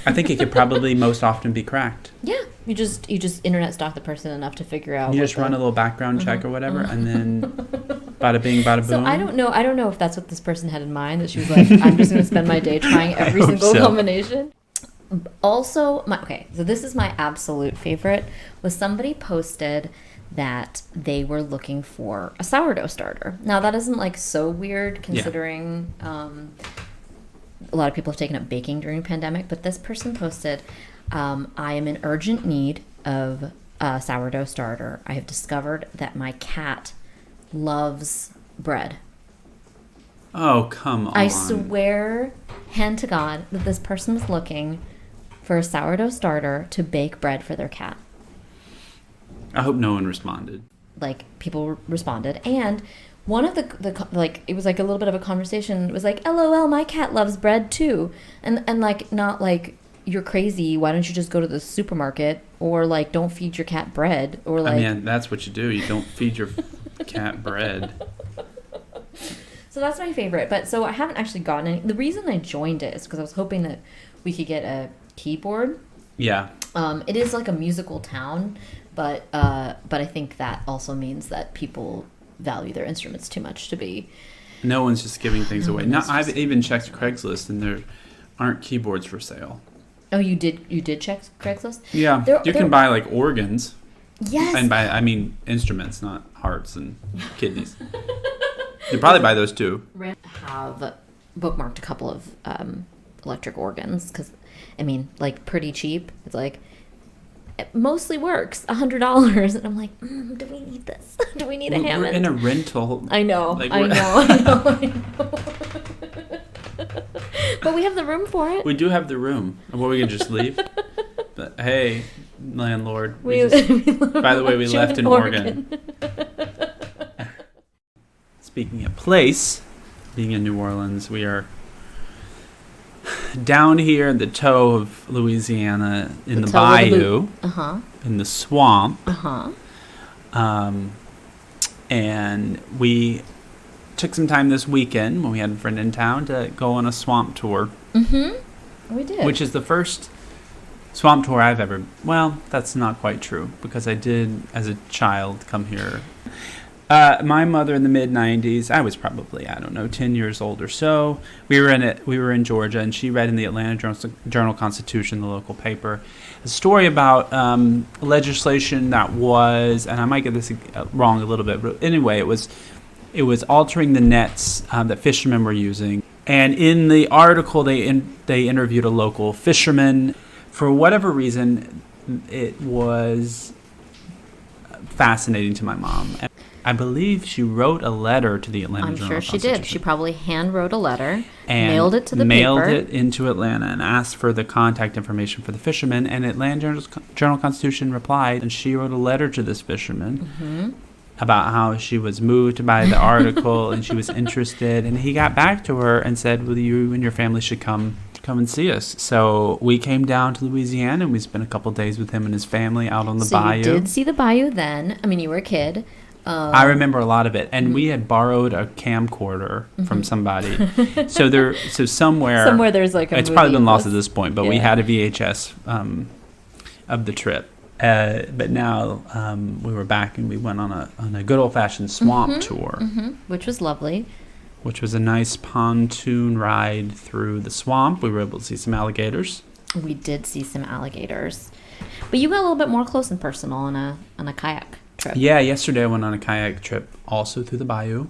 I think it could probably most often be cracked. Yeah, you just internet stalk the person enough to figure out. You just run a little background check or whatever, and then bada bing, bada boom. So I don't know if that's what this person had in mind. That she was like, I'm just going to spend my day trying every single combination. Also, so this is my absolute favorite. Was somebody posted that they were looking for a sourdough starter. Now that isn't like so weird considering. A lot of people have taken up baking during the pandemic, but this person posted, I am in urgent need of a sourdough starter. I have discovered that my cat loves bread. Oh, come on. I swear, hand to God, that this person was looking for a sourdough starter to bake bread for their cat. I hope no one responded. Like, people responded, and one of the like, it was like a little bit of a conversation. It was like, LOL, my cat loves bread too. And like, not like you're crazy. Why don't you just go to the supermarket? Or, like, don't feed your cat bread. Or, like... I mean, that's what you do. You don't feed your cat bread. So that's my favorite. But so I haven't actually gotten any. The reason I joined it is because I was hoping that we could get a keyboard. Yeah. It is like a musical town, but I think that also means that people value their instruments too much to be. No one's just giving things away. No, I've even checked Craigslist, and there aren't keyboards for sale. Oh, you did check Craigslist? Yeah, you can buy like organs. Yes. And I mean instruments, not hearts and kidneys. You probably buy those too. Have bookmarked a couple of electric organs because, I mean, like pretty cheap. It's like it mostly works, $100, and I'm like, do we need this? Do we need a Hammond? We're in a rental. I know, like, I know. But we have the room for it. We do have the room. Well, we can just leave. But hey, landlord. By the way, we left an organ. Speaking of place, being in New Orleans, we are down here in the toe of Louisiana in the bayou, in the swamp. And we took some time this weekend when we had a friend in town to go on a swamp tour. We did. Which is the first swamp tour I've ever... Well, that's not quite true, because I did, as a child, come here. My mother in the mid-'90s, I was probably, 10 years old or so. We were in Georgia, and she read in the Atlanta Journal-Constitution, the local paper, a story about legislation that was, and I might get this wrong a little bit, but anyway, it was altering the nets that fishermen were using. And in the article, they interviewed a local fisherman. For whatever reason, it was fascinating to my mom. And I believe she wrote a letter to the Atlanta Journal-Constitution. I'm sure she did. She probably hand wrote a letter, and mailed it to the mailed paper. it into Atlanta and asked for the contact information for the fisherman. And Atlanta Journal-Constitution replied, and she wrote a letter to this fisherman about how she was moved by the article and she was interested. And he got back to her and said, well, you and your family should come and see us. So we came down to Louisiana, and we spent a couple days with him and his family out on the bayou. So you did see the bayou then. I mean, you were a kid. I remember a lot of it, and we had borrowed a camcorder from somebody. So somewhere there's like it's probably been lost at this point, but we had a VHS of the trip. But now we were back, and we went on a good old fashioned swamp tour, which was lovely. Which was a nice pontoon ride through the swamp. We were able to see some alligators. We did see some alligators, but you got a little bit more close and personal on a kayak trip. Yeah, yesterday I went on a kayak trip also through the bayou.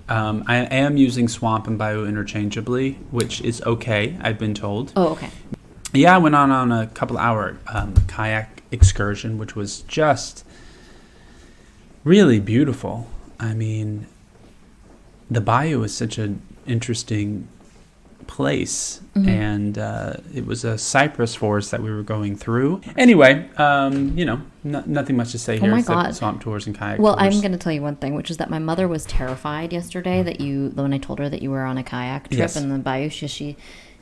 I am using swamp and bayou interchangeably, which is okay, I've been told. Oh, okay. Yeah, I went on a couple-hour kayak excursion, which was just really beautiful. I mean, the bayou is such an interesting place, and it was a cypress forest that we were going through. Anyway, nothing much to say here except swamp tours and kayak tours. I'm going to tell you one thing, which is that my mother was terrified yesterday when I told her that you were on a kayak trip in the bayou.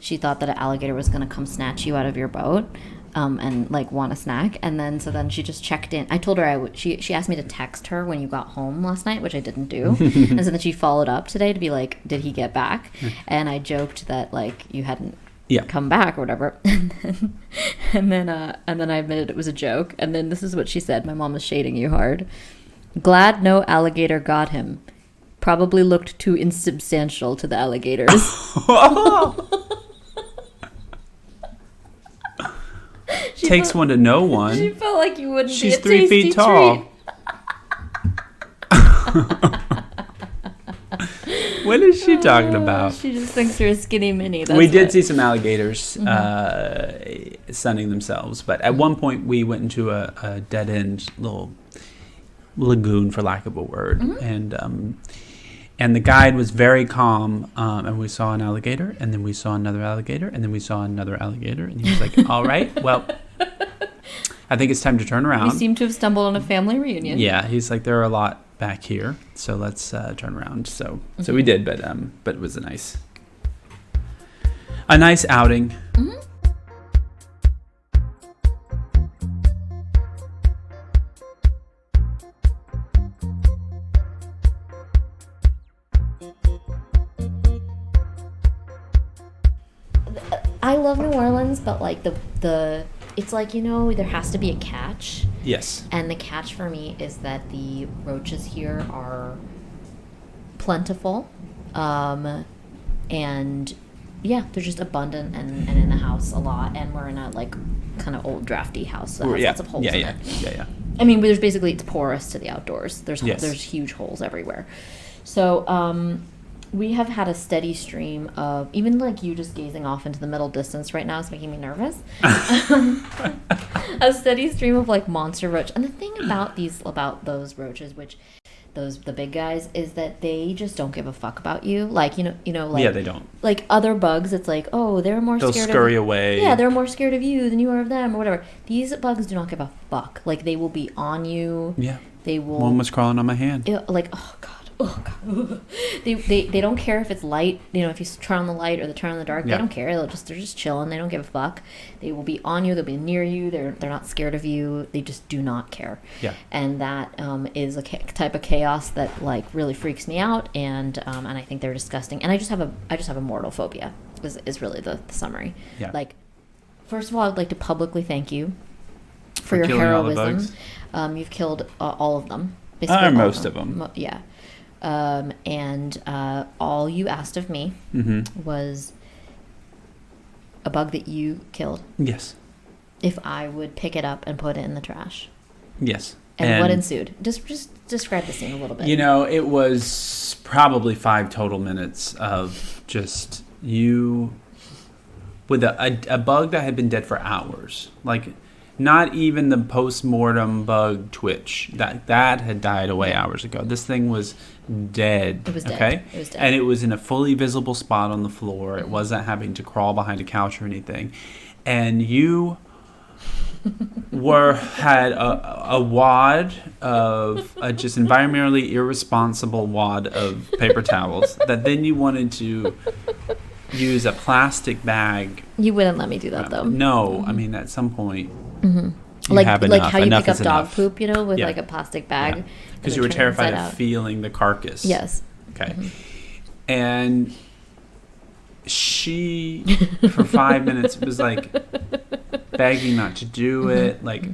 She thought that an alligator was going to come snatch you out of your boat. And like want a snack, and then she just checked in. I told her she asked me to text her when you got home last night, which I didn't do, and so then she followed up today to be like, did he get back? And I joked that like you hadn't come back or whatever, and then I admitted it was a joke, and then this is what she said. My mom was shading you hard. Glad no alligator got him. Probably looked too insubstantial to the alligators. Takes one to know one. She felt like you wouldn't She's be a 3 feet tall. What is she talking about? She just thinks you're a skinny mini. We did see some alligators sunning themselves, but at one point we went into a dead-end little lagoon, for lack of a word, and the guide was very calm, and we saw an alligator, and then we saw another alligator, and then we saw another alligator, and he was like, all right, well, I think it's time to turn around. We seem to have stumbled on a family reunion. Yeah, he's like, there are a lot back here, so let's turn around. So we did, but it was a nice outing. I love New Orleans, but like the it's like, you know, there has to be a catch. Yes. And the catch for me is that the roaches here are plentiful. And yeah, they're just abundant and in the house a lot. And we're in a like kind of old drafty house that has lots of holes in it. Yeah. I mean, there's basically, it's porous to the outdoors. There's huge holes everywhere. So we have had a steady stream of, even like you just gazing off into the middle distance right now is making me nervous. A steady stream of like monster roach. And the thing about those roaches, which the big guys, is that they just don't give a fuck about you. Like, you know, like, yeah, they don't. Like other bugs, it's like, oh, they're more They'll scared scurry away. Yeah, they're more scared of you than you are of them, or whatever. These bugs do not give a fuck. Like, they will be on you. Yeah. They will. One was crawling on my hand. Like, oh god. They don't care if it's light, you know, if you turn on the light or they turn on the dark. They don't care. They're just chilling. They don't give a fuck. They will be on you. They'll be near you. They're not scared of you. They just do not care. Yeah. And that is a type of chaos that like really freaks me out, and I think they're disgusting. And I just have a mortal phobia. Is really the summary. Yeah. Like, first of all, I would like to publicly thank you for your heroism. You've killed all of them. Most of them. Yeah. And all you asked of me was a bug that you killed. Yes. If I would pick it up and put it in the trash. Yes. And what ensued? Just describe the scene a little bit. You know, it was probably 5 total minutes of just you with a bug that had been dead for hours. Like, not even the post-mortem bug twitch. That had died away hours ago. This thing was dead. It was dead. Okay? It was dead. And it was in a fully visible spot on the floor. It wasn't having to crawl behind a couch or anything. And you had a wad of just environmentally irresponsible wad of paper towels that then you wanted to use a plastic bag. You wouldn't let me do that, though. No. I mean, at some point... Like how you pick up dog poop, you know, with like a plastic bag. Because you were terrified of feeling the carcass. Yes. Okay. And she, for 5 minutes, was like begging not to do it, like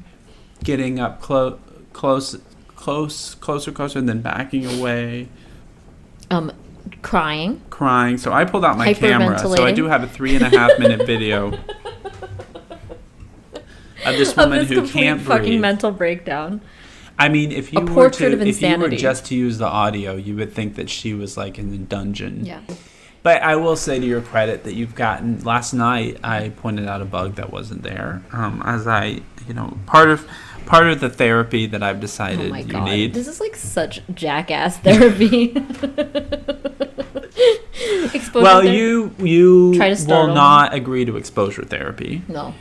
getting up closer, and then backing away. Crying. So I pulled out my camera. So I do have a 3.5 minute video of this woman who can't breathe. Fucking mental breakdown. I mean, if you were just to use the audio, you would think that she was like in the dungeon. Yeah. But I will say to your credit that you've gotten. Last night, I pointed out a bug that wasn't there. As I, part of the therapy that I've decided you need. This is like such jackass therapy. Well, you will not agree to exposure therapy. No.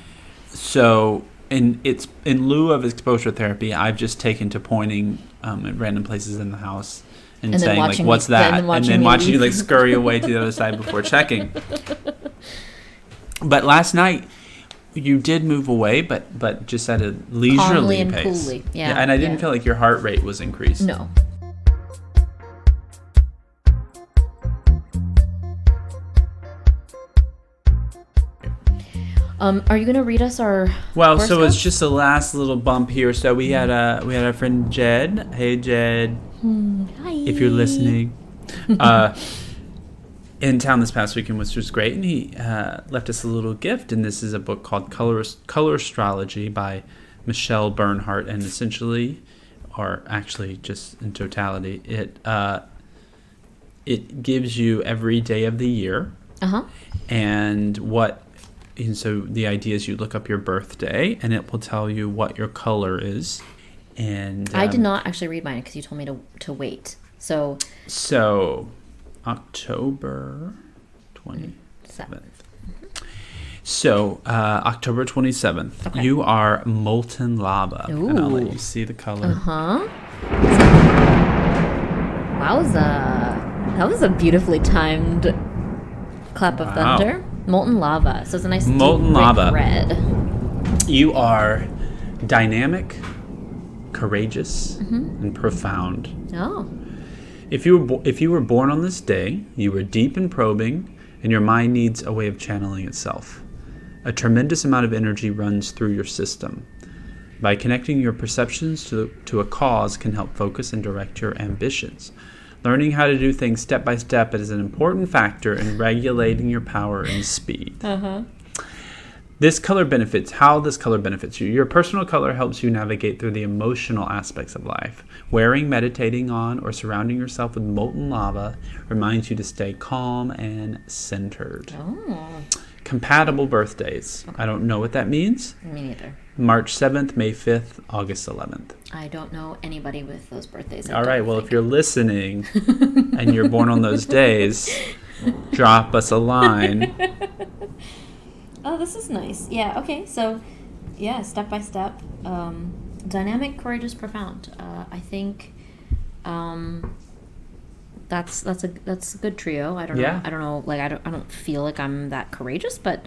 So, in lieu of exposure therapy, I've just taken to pointing at random places in the house and saying, like, what's that? And then watching you, like, scurry away to the other side before checking. But last night, you did move away, but just at a leisurely pace. Coolly. Yeah. And I didn't feel like your heart rate was increased. No. Are you going to read us our horoscope? So it's just a last little bump here. So we had our friend Jed. Hey, Jed. Hi. If you're listening. In town this past weekend, which was great. And he left us a little gift. And this is a book called Color Astrology by Michelle Bernhardt. And essentially, or actually just in totality, it gives you every day of the year. Uh-huh. And so the idea is you look up your birthday, and it will tell you what your color is. And I did not actually read mine because you told me to wait. So October 27th. So October 27th, you are molten lava. Ooh. And I'll let you see the color. Uh-huh. Wowza. That was a beautifully timed clap of thunder. Molten lava. So it's a nice molten lava red. You are dynamic, courageous, and profound. Oh. If you were born on this day, you were deep and probing, and your mind needs a way of channeling itself. A tremendous amount of energy runs through your system. By connecting your perceptions to a cause can help focus and direct your ambitions. Learning how to do things step by step is an important factor in regulating your power and speed. Uh-huh. How this color benefits you. Your personal color helps you navigate through the emotional aspects of life. Wearing, meditating on, or surrounding yourself with molten lava reminds you to stay calm and centered. Oh. Compatible birthdays. Okay. I don't know what that means. Me neither. March 7th, May 5th, August 11th. I don't know anybody with those birthdays. All right, well, if you're listening and you're born on those days, drop us a line. Oh, this is nice. Yeah, okay. So, yeah, step by step. Dynamic, courageous, profound. I think that's a good trio. I don't know. Like I don't feel like I'm that courageous, but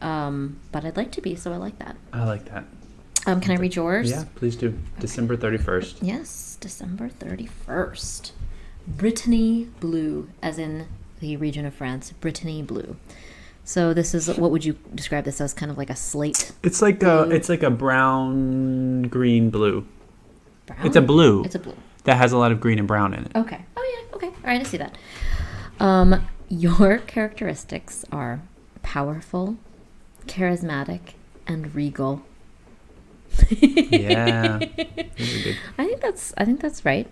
I'd like to be, so I like that. I like that. Can I read yours? Yeah, please do. Okay. December 31st. Yes, December 31st. Brittany blue, as in the region of France. Brittany blue. So this is, what would you describe this as? Kind of like a slate. It's like a brown, green, blue. Brown? It's a blue. It's a blue that has a lot of green and brown in it. Okay. Oh yeah. Okay. All right. I see that. Your characteristics are powerful, charismatic, and regal. Yeah. Really good. I think that's right.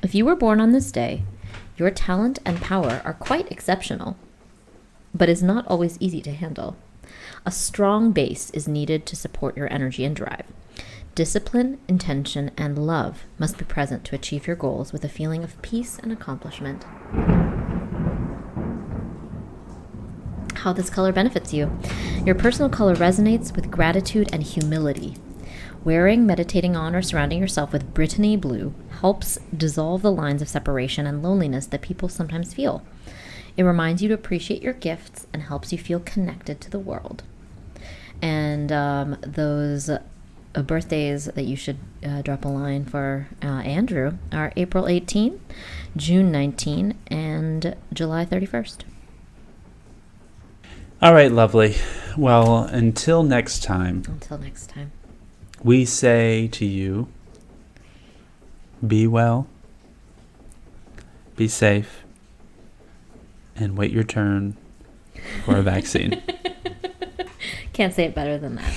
If you were born on this day, your talent and power are quite exceptional, but is not always easy to handle. A strong base is needed to support your energy and drive. Discipline, intention, and love must be present to achieve your goals with a feeling of peace and accomplishment. How this color benefits you. Your personal color resonates with gratitude and humility. Wearing, meditating on, or surrounding yourself with Brittany blue helps dissolve the lines of separation and loneliness that people sometimes feel. It reminds you to appreciate your gifts and helps you feel connected to the world. And those birthdays that you should drop a line for Andrew are April 18, June 19, and July 31st. All right, lovely. Well, until next time. We say to you, be well, be safe, and wait your turn for a vaccine. Can't say it better than that.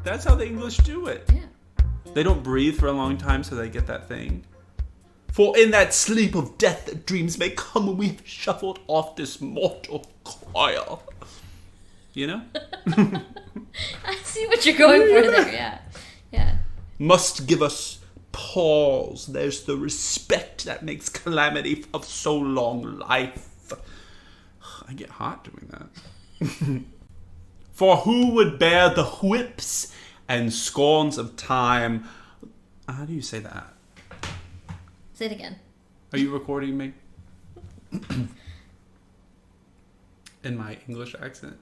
That's how the English do it. Yeah. They don't breathe for a long time, so they get that thing. For in that sleep of death that dreams may come when we've shuffled off this mortal coil. You know? I see what you're going for there, yeah. Yeah. Must give us pause. There's the respect that makes calamity of so long life. I get hot doing that. For who would bear the whips and scorns of time? How do you say that? Say it again. Are you recording me? In my English accent.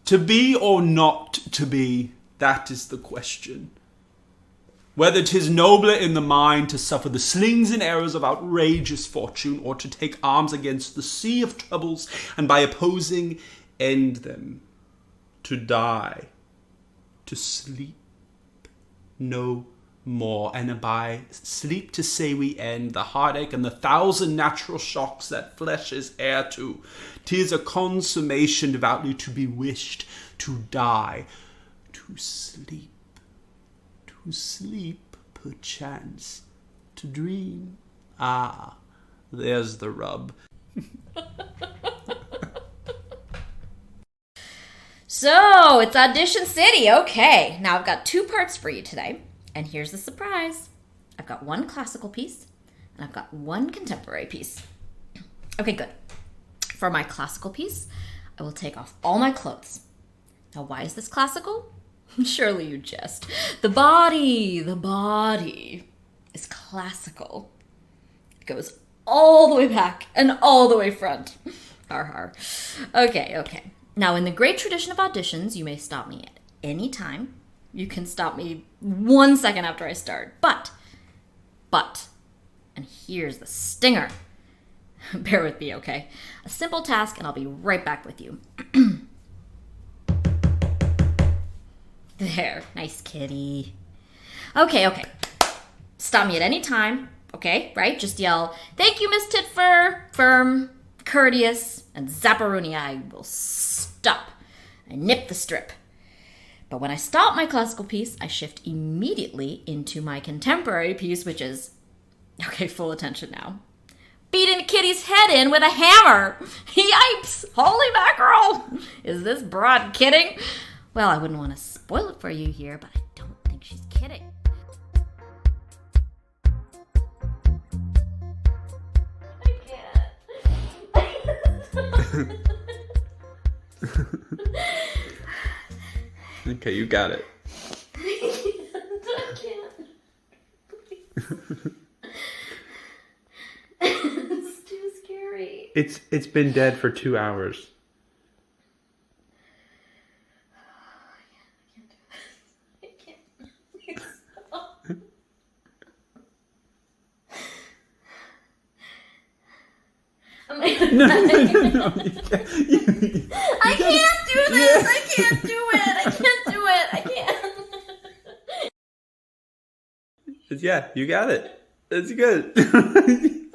To be or not to be, that is the question. Whether 'tis nobler in the mind to suffer the slings and arrows of outrageous fortune, or to take arms against the sea of troubles, and by opposing end them. To die. To sleep. No more, and by sleep to say we end the heartache and the 1,000 natural shocks that flesh is heir to. 'Tis a consummation devoutly to be wished, to die, to sleep, perchance, to dream. Ah, there's the rub. So, it's Audition City. Okay, now I've got 2 parts for you today. And here's the surprise. I've got 1 classical piece, and I've got 1 contemporary piece. Okay, good. For my classical piece, I will take off all my clothes. Now, why is this classical? Surely you jest. The body is classical. It goes all the way back and all the way front. Har har. Okay. Now, in the great tradition of auditions, you may stop me at any time You can stop me 1 second after I start. But, and here's the stinger. Bear with me, okay? A simple task, and I'll be right back with you. There, nice kitty. Okay. Stop me at any time, okay? Right? Just yell, "Thank you, Miss Titfur," firm, courteous, and zapparoonie, I will stop. I nip the strip. But when I stop my classical piece, I shift immediately into my contemporary piece, which is, okay, full attention now, beating a kitty's head in with a hammer. Yipes! Holy mackerel! Is this broad kidding? Well, I wouldn't want to spoil it for you here, but I don't think she's kidding. I can't. Okay, you got it. I can't. It's too scary. It's been dead for 2 hours. I can't. Stop. No. I can't do this. I can't do it. I can't. Yeah, you got it. That's good. I'm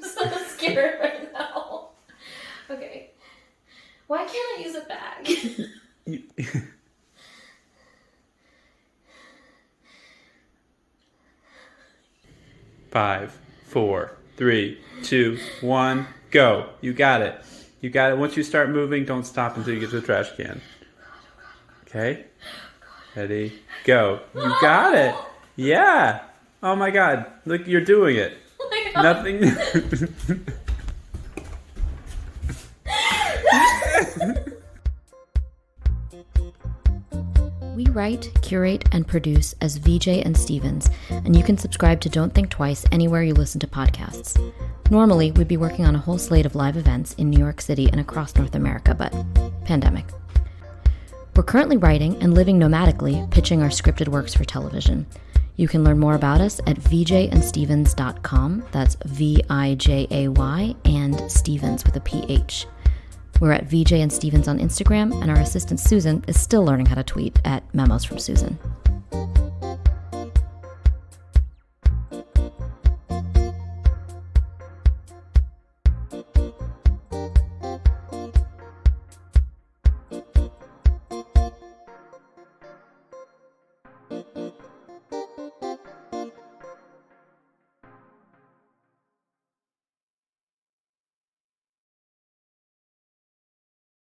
so scared right now. Okay. Why can't I use a bag? 5, 4, 3, 2, 1, go. You got it. You got it. Once you start moving, don't stop until you get to the trash can. Okay? Ready? Go. You got it. Yeah. Oh my God. Look, you're doing it. Oh my God. Nothing. We write, curate, and produce as VJ and Stevens, and you can subscribe to Don't Think Twice anywhere you listen to podcasts. Normally, we'd be working on a whole slate of live events in New York City and across North America, but pandemic. We're currently writing and living nomadically, pitching our scripted works for television. You can learn more about us at vjandstevens.com. That's VIJAY and Stevens with a PH. We're at VJ and Stevens on Instagram, and our assistant Susan is still learning how to tweet at Memos from Susan.